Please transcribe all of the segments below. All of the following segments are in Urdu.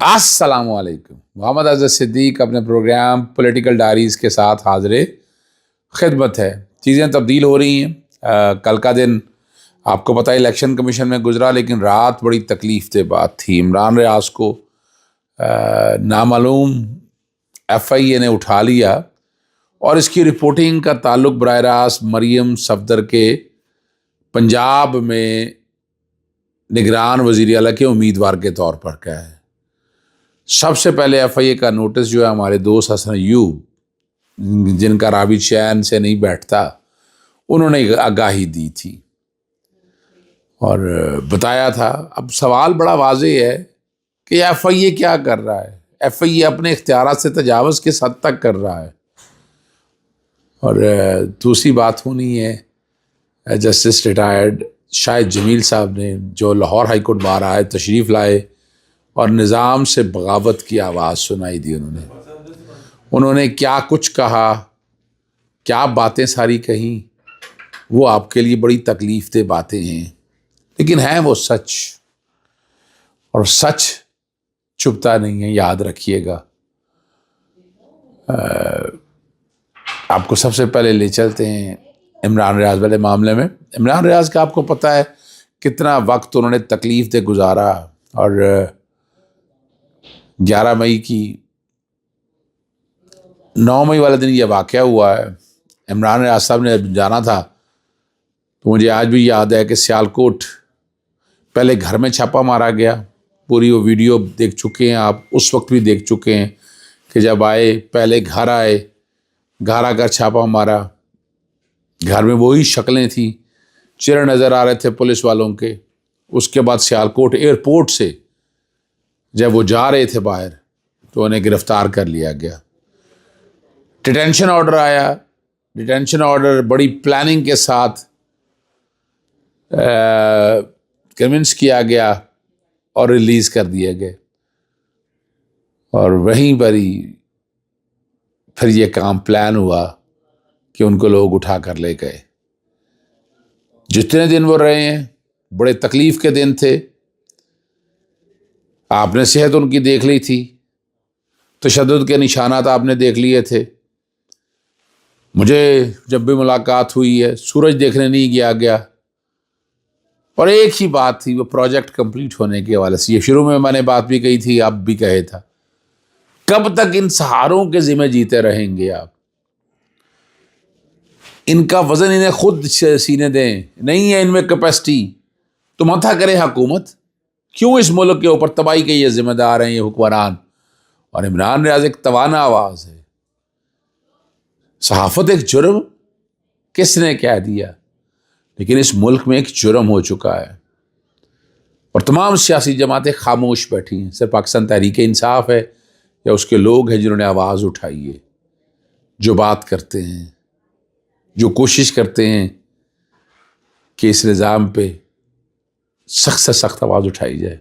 السلام علیکم. محمد اظہر صدیق اپنے پروگرام پولیٹیکل ڈائریز کے ساتھ حاضر خدمت ہے. چیزیں تبدیل ہو رہی ہیں. کل کا دن آپ کو پتہ ہے الیکشن کمیشن میں گزرا، لیکن رات بڑی تکلیف دہ بات تھی. عمران ریاض کو نامعلوم ایف آئی اے نے اٹھا لیا اور اس کی رپورٹنگ کا تعلق براہ راست مریم صفدر کے پنجاب میں نگران وزیر اعلیٰ کے امیدوار کے طور پر کا ہے. سب سے پہلے ایف آئی اے کا نوٹس جو ہے ہمارے دوست حسن ایوب، جن کا راوی چین سے نہیں بیٹھتا، انہوں نے آگاہی دی تھی اور بتایا تھا. اب سوال بڑا واضح ہے کہ ایف آئی اے کیا کر رہا ہے. ایف آئی اے اپنے اختیارات سے تجاوز کس حد تک کر رہا ہے. اور دوسری بات ہونی ہے جسٹس ریٹائرڈ شاہد جمیل صاحب نے، جو لاہور ہائی کورٹ بار آئے تشریف لائے اور نظام سے بغاوت کی آواز سنائی دی. انہوں نے کیا کچھ کہا، کیا باتیں ساری کہیں، وہ آپ کے لیے بڑی تکلیف دہ باتیں ہیں، لیکن ہیں وہ سچ، اور سچ چھپتا نہیں ہے، یاد رکھیے گا. آپ کو سب سے پہلے لے چلتے ہیں عمران ریاض والے معاملے میں. عمران ریاض کا آپ کو پتہ ہے کتنا وقت انہوں نے تکلیف دہ گزارا، اور 11 مئی کی 9 مئی والے دن یہ واقعہ ہوا ہے. عمران ریاض صاحب نے جانا تھا، تو مجھے آج بھی یاد ہے کہ سیالکوٹ پہلے گھر میں چھاپا مارا گیا. پوری وہ ویڈیو دیکھ چکے ہیں آپ، اس وقت بھی دیکھ چکے ہیں کہ جب آئے پہلے گھر آئے، گھر آ کر چھاپا مارا. گھر میں وہی شکلیں تھیں، چہرے نظر آ رہے تھے پولیس والوں کے. اس کے بعد سیالکوٹ ایئرپورٹ سے جب وہ جا رہے تھے باہر تو انہیں گرفتار کر لیا گیا. ڈیٹینشن آرڈر آیا. ڈیٹینشن آرڈر بڑی پلاننگ کے ساتھ کنونس کیا گیا اور ریلیز کر دیے گئے، اور وہیں پر ہی پھر یہ کام پلان ہوا کہ ان کو لوگ اٹھا کر لے گئے. جتنے دن وہ رہے ہیں بڑے تکلیف کے دن تھے. آپ نے صحت ان کی دیکھ لی تھی، تشدد کے نشانات آپ نے دیکھ لیے تھے. مجھے جب بھی ملاقات ہوئی ہے سورج دیکھنے نہیں گیا، اور ایک ہی بات تھی، وہ پروجیکٹ کمپلیٹ ہونے کے حوالے سے. یہ شروع میں نے بات بھی کہی تھی، آپ بھی کہے تھا، کب تک ان سہاروں کے ذمہ جیتے رہیں گے آپ؟ ان کا وزن انہیں خود سینے دیں، نہیں ہے ان میں کیپیسٹی تو مت کرے حکومت. کیوں اس ملک کے اوپر تباہی کے یہ ذمہ دار ہیں یہ حکمران؟ اور عمران ریاض ایک توانا آواز ہے. صحافت ایک جرم کس نے کہہ دیا، لیکن اس ملک میں ایک جرم ہو چکا ہے، اور تمام سیاسی جماعتیں خاموش بیٹھی ہیں. صرف پاکستان تحریک انصاف ہے یا اس کے لوگ ہیں جنہوں نے آواز اٹھائی ہے، جو بات کرتے ہیں، جو کوشش کرتے ہیں کہ اس نظام پہ سخت سے سخت آواز اٹھائی جائے.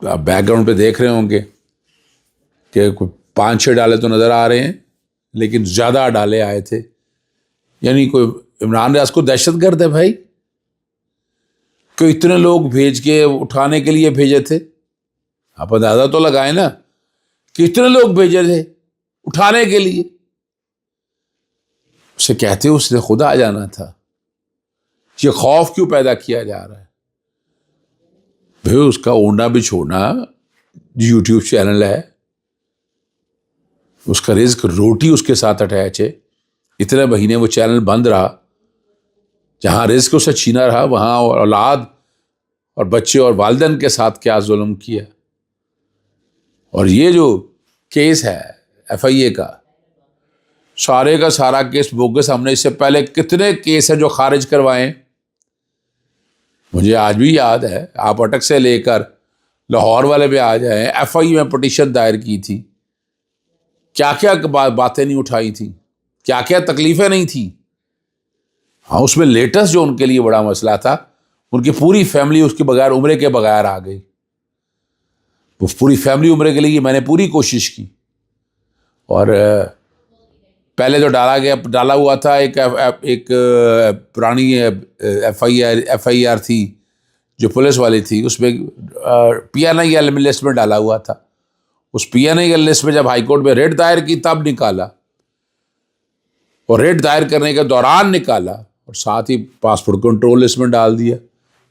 آپ بیک گراؤنڈ پہ دیکھ رہے ہوں گے کہ کوئی 5-6 ڈالے تو نظر آ رہے ہیں، لیکن زیادہ ڈالے آئے تھے. یعنی کوئی عمران ریاض کو دہشت گرد ہے بھائی، کہ اتنے لوگ بھیج کے اٹھانے کے لیے بھیجے تھے. آپ اندازہ تو لگائیں نا کہ اتنے لوگ بھیجے تھے اٹھانے کے لیے. اسے کہتے اس نے خود آ جانا تھا. یہ خوف کیوں پیدا کیا جا رہا ہے بھائی؟ اس کا اونڈا بھی چھوڑنا، یوٹیوب چینل ہے، اس کا رزق روٹی اس کے ساتھ اٹیچ ہے. اتنے مہینے وہ چینل بند رہا، جہاں رزق اسے چھینا رہا وہاں اولاد اور بچے اور والدین کے ساتھ کیا ظلم کیا. اور یہ جو کیس ہے ایف آئی اے کا، سارے کا سارا کیس بوگس. ہم نے اس سے پہلے کتنے کیس ہیں جو خارج کروائے. مجھے آج بھی یاد ہے، آپ اٹک سے لے کر لاہور والے پہ آ جائیں، ایف آئی اے میں پٹیشن دائر کی تھی. کیا کیا باتیں نہیں اٹھائی تھیں، کیا کیا تکلیفیں نہیں تھیں. ہاں، اس میں لیٹسٹ جو ان کے لیے بڑا مسئلہ تھا، ان کی پوری فیملی اس کے بغیر، عمرے کے بغیر آ گئی. وہ پوری فیملی عمرے کے لیے میں نے پوری کوشش کی. اور پہلے جو ڈالا ہوا تھا ایک پرانی ایف آئی آر تھی جو پولیس والی تھی اس میں PNI لسٹ میں ڈالا ہوا تھا. اس PNI لسٹ میں جب ہائی کورٹ میں ریٹ دائر کی تب نکالا, اور ریٹ دائر کرنے کے دوران نکالا, اور ساتھ ہی پاسپورٹ کنٹرول لسٹ میں ڈال دیا.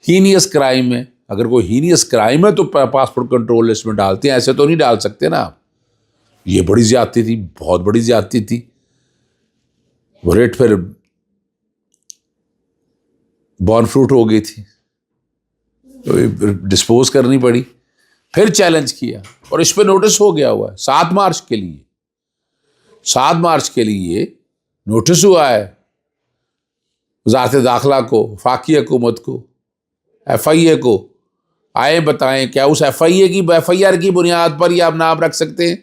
ہینیس کرائم ہے, اگر کوئی ہینیس کرائم ہے تو پاسپورٹ کنٹرول لسٹ میں ڈالتے ہیں, ایسے تو نہیں ڈال سکتے نا آپ. یہ بڑی زیادتی تھی, بہت بڑی زیادتی تھی. وہ ریٹ پھر بورن فروٹ ہو گئی تھی, ڈسپوز کرنی پڑی. پھر چیلنج کیا, اور اس پہ نوٹس ہو گیا ہوا ہے 7 مارچ کے لیے. 7 مارچ کے لیے نوٹس ہوا ہے وزارت داخلہ کو, وفاقی حکومت کو, FIA کو. آئے بتائیں کیا اس FIR کی بنیاد پر یہ آپ نام رکھ سکتے ہیں؟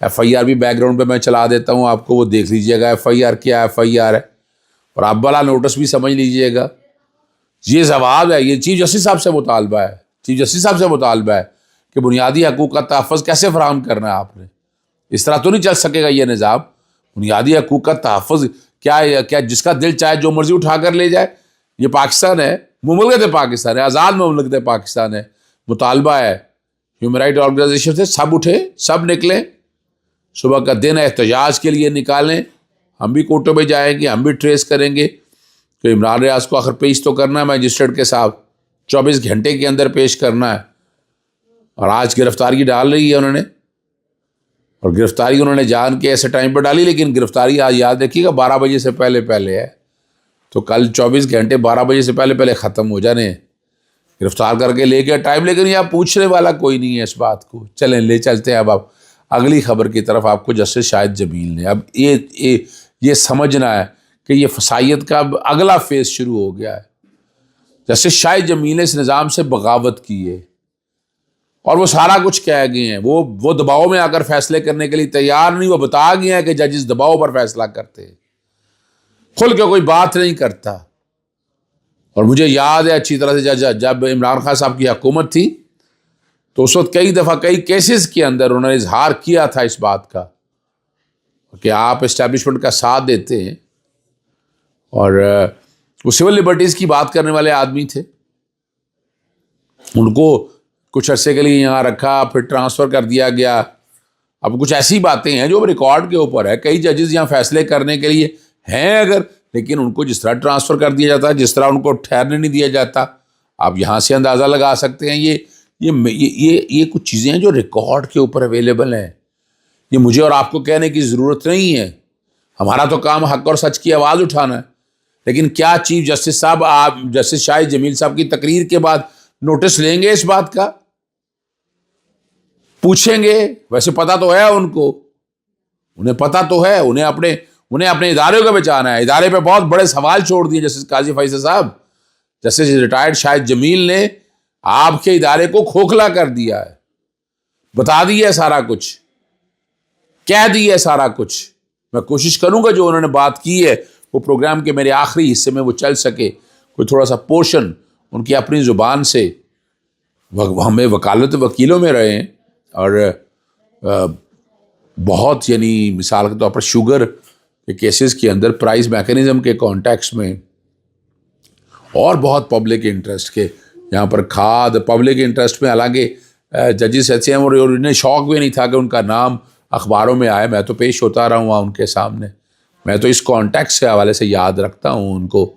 FIR بھی بیک گراؤنڈ پہ میں چلا دیتا ہوں آپ کو, وہ دیکھ لیجئے گا FIR کیا FIR ہے, اور آپ بلا نوٹس بھی سمجھ لیجئے گا. یہ جواب ہے, یہ چیف جسٹس صاحب سے مطالبہ ہے. چیف جسٹس صاحب سے مطالبہ ہے کہ بنیادی حقوق کا تحفظ کیسے فراہم کرنا ہے آپ نے. اس طرح تو نہیں چل سکے گا یہ نظام. بنیادی حقوق کا تحفظ کیا جس کا دل چاہے جو مرضی اٹھا کر لے جائے؟ یہ پاکستان ہے, مملکت پاکستان ہے, آزاد مملکت پاکستان ہے. مطالبہ ہے ہیومن رائٹ آرگنائزیشن سے, سب اٹھیں, سب نکلیں, صبح کا دن احتجاج کے لیے نکالیں. ہم بھی کورٹوں میں جائیں گے, ہم بھی ٹریس کریں گے کہ عمران ریاض کو آخر پیش تو کرنا ہے مجسٹریٹ کے ساتھ, 24 گھنٹے کے اندر پیش کرنا ہے. اور آج گرفتاری ڈال رہی ہے انہوں نے, اور گرفتاری انہوں نے جان کے ایسے ٹائم پر ڈالی, لیکن گرفتاری آج یاد رکھیے گا 12 بجے سے پہلے ہے. تو کل 24 گھنٹے 12 بجے سے پہلے ختم ہو جانے ہیں. گرفتار کر کے لے کے ٹائم, لیکن یہ پوچھنے والا کوئی نہیں ہے اس بات کو. چلیں لے چلتے ہیں اب آپ اگلی خبر کی طرف. آپ کو جسٹس شاہد جمیل نے اب یہ سمجھنا ہے کہ یہ فسائیت کا اب اگلا فیز شروع ہو گیا ہے. جسٹس شاہد جمیل نے اس نظام سے بغاوت کی ہے, اور وہ سارا کچھ کہہ گئے ہیں. وہ دباؤ میں آ کر فیصلے کرنے کے لیے تیار نہیں. وہ بتا گئے ہیں کہ ججز دباؤ پر فیصلہ کرتے ہیں, کھل کے کوئی بات نہیں کرتا. اور مجھے یاد ہے اچھی طرح سے جب عمران خان صاحب کی حکومت تھی تو اس وقت کئی دفعہ کئی کیسز کے اندر انہوں نے اظہار کیا تھا اس بات کا کہ آپ اسٹیبلشمنٹ کا ساتھ دیتے ہیں. اور وہ سول لبرٹیز کی بات کرنے والے آدمی تھے, ان کو کچھ عرصے کے لیے یہاں رکھا, پھر ٹرانسفر کر دیا گیا. اب کچھ ایسی باتیں ہیں جو ریکارڈ کے اوپر ہے. کئی ججز یہاں فیصلے کرنے کے لیے ہیں اگر, لیکن ان کو جس طرح ٹرانسفر کر دیا جاتا ہے, جس طرح ان کو ٹھہرنے نہیں دیا جاتا, آپ یہاں سے اندازہ لگا سکتے ہیں. یہ کچھ چیزیں ہیں جو ریکارڈ کے اوپر اویلیبل ہیں. یہ مجھے اور آپ کو کہنے کی ضرورت نہیں ہے. ہمارا تو کام حق اور سچ کی آواز اٹھانا ہے. لیکن کیا چیف جسٹس صاحب, آپ جسٹس شاہد جمیل صاحب کی تقریر کے بعد نوٹس لیں گے اس بات کا؟ پوچھیں گے؟ ویسے پتا تو ہے ان کو, انہیں پتا تو ہے, انہیں اپنے ادارے کو بچانا ہے. ادارے پہ بہت بڑے سوال چھوڑ دیے جسٹس قاضی فیصل صاحب. جسٹس ریٹائرڈ شاہد جمیل نے آپ کے ادارے کو کھوکھلا کر دیا ہے. بتا دیا ہے سارا کچھ, کہہ دیا ہے سارا کچھ. میں کوشش کروں گا جو انہوں نے بات کی ہے وہ پروگرام کے میرے آخری حصے میں وہ چل سکے, کوئی تھوڑا سا پورشن ان کی اپنی زبان سے. ہمیں وکالت وکیلوں میں رہے ہیں, اور بہت یعنی مثال کے طور پر شوگر کے کیسز کے اندر پرائز میکینزم کے کانٹیکس میں, اور بہت پبلک انٹرسٹ کے یہاں پر کھاد پبلک انٹرسٹ میں. حالانکہ ججز ایسے ہیں اور انہیں شوق بھی نہیں تھا کہ ان کا نام اخباروں میں آئے. میں تو پیش ہوتا رہا ہوں ان کے سامنے. میں تو اس کانٹیکس کے حوالے سے یاد رکھتا ہوں ان کو.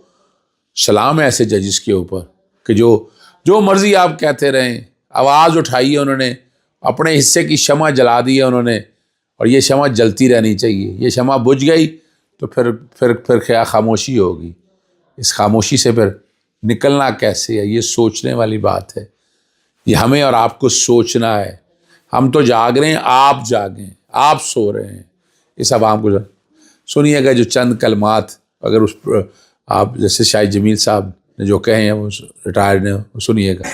سلام ہے ایسے ججز کے اوپر کہ جو مرضی آپ کہتے رہیں, آواز اٹھائی ہے انہوں نے, اپنے حصے کی شمع جلا دی ہے انہوں نے, اور یہ شمع جلتی رہنی چاہیے. یہ شمع بجھ گئی تو پھر کیا خاموشی ہوگی. اس خاموشی سے پھر نکلنا کیسے ہے, یہ سوچنے والی بات ہے. یہ ہمیں اور آپ کو سوچنا ہے. ہم تو جاگ رہے ہیں, آپ جاگیں, آپ سو رہے ہیں. اس عوام کو سنیے گا جو چند کلمات, اگر اس آپ جیسے شاہد جمیل صاحب نے جو کہے ہیں وہ ریٹائرڈ ہیں, وہ سنیے گا.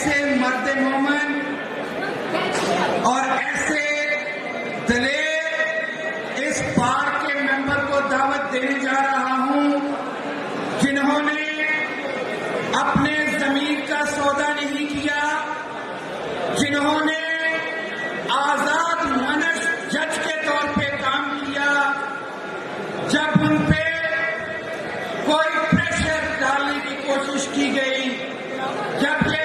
جنہوں نے آزاد مانس جج کے طور پہ کام کیا, جب ان پہ کوئی پریشر ڈالنے کی کوشش کی گئی, جب یہ